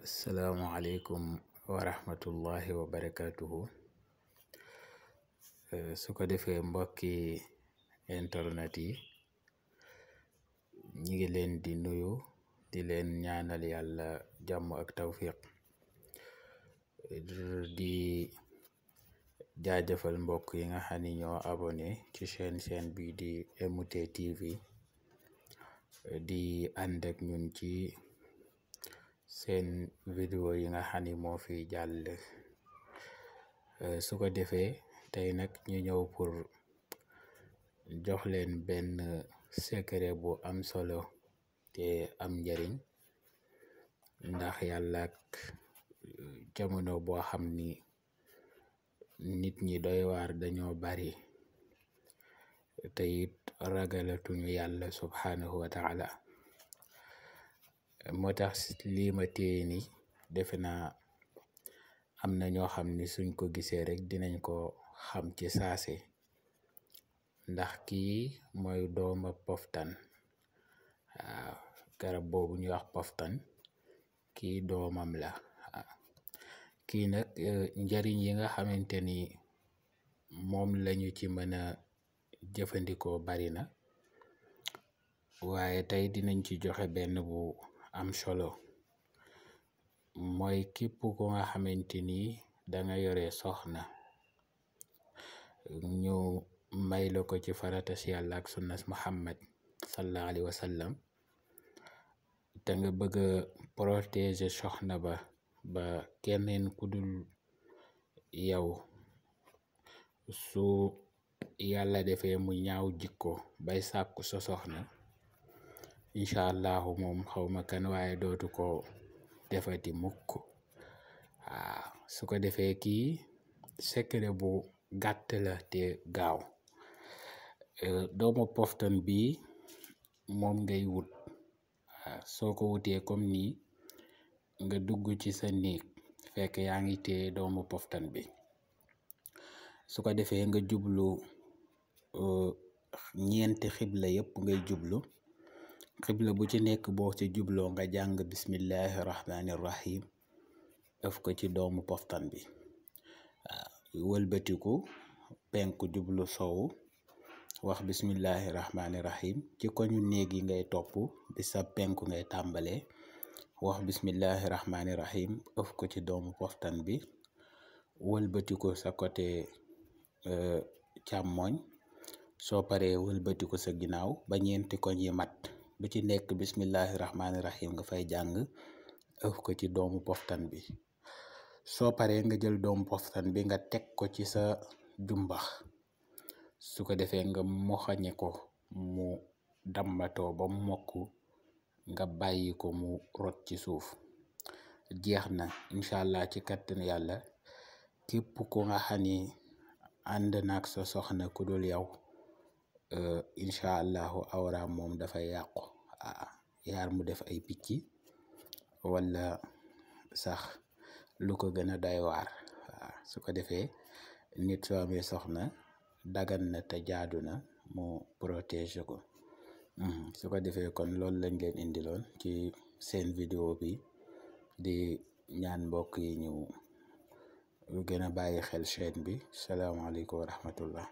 Asalaamualeykum wa rahmatullahi wa barakatuhu. Su ko defee mbokki internet yi ñi ngi leen di nuyu di leen ñaanal yàlla jàmm ak tawfiq di jaajëfal mbokk yi nga xam ni ñoo abonné ci chaîne bi di MT TV di ànd ak ñun ci seen vidéo yi nga xam ni moo fi jàll. Su ko defee tey nag ñu ñëw pour jox leen benn secret bu am solo te am njariñ, ndax yàlla ak jamono boo xam ni nit ñi doy waar dañoo bari te it ragalatuñu yàlla subhanahu wa taala. Moo tax lii ma téye ni defe naa am na ñoo xam ni suñ ko gisee rek dinañ ko xam ci saase, ndax kii mooy dooma poftan. Waaw, garab boobu ñuy wax poftan kii doomam la. Kii nag njariñ yi nga xamante ni moom lañu ci mën a jëfandikoo bari na, waaye tey dinañ ci joxe benn bu am solo. Mooy képp ko nga xamante ni danga yore soxna ñu may la ko ci farata si yàlla ak sunnas Muhammad sallallahu alayhi wa sallam, te nga bëgg a protéger soxna ba keneen ku dul yow su yàlla defee mu ñaaw jikko bay sàkku sa soxna, incha allahu moom xawma kan waaye dootu ko defati mukk. Waaw, su ko defee kii secret bu gàtt la te gaaw. Doomu poftan bi moom ngay wut. Soo ko wutee comme nii, nga dugg ci sa néeg fekk yaa ngi téye doomu poftan bi. Su ko defee nga jublu ñeenti xibla yépp ngay jublu. Xibla bu ci nekk boo ci jubloo nga jàng bismillahi rahmani rahim def ko ci doomu poftan bi. Wëlbatiku penku jublu sowu wax bismillahi rahmani rahim. ci koñu néeg yi ngay topp bi sa penku ngay tàmbalee wax bismillahi rahmani rahim ëf ko ci doomu poftan bi. Wëlbatiku sa côté càmmoñ, soo paree wëlbatiku sa ginnaaw ba ñeenti koñ yi mat, bu ci nekk bismillahi rahmani rahim nga fay jàng ëf ko ci doomu poftan bi. Soo paree nga jël doomu poftan bi nga teg ko ci sa jumbax. Su ko defee nga moxañe ko mu dammatoo ba mokk, nga bàyyi ko mu rot ci suuf. Jeex na, incha allah ci kattan yàlla képp ku nga xam ni ànd naag sa soxna ku dul yow, incha allahu awraam moom dafay yàqu. Yaar mu def ay picc wala sax lu ko gën a doy waar. Su ko defee nit soo amee soxna dagan na te jaadu na mu protéger ko. Su ko defee kon loolu lañ leen indiloon ci seen vidéo bi, di ñaan mbokk yi ñu gën a bàyyi xel chaîne bi. Salaamaaleykum wa rahmatullah.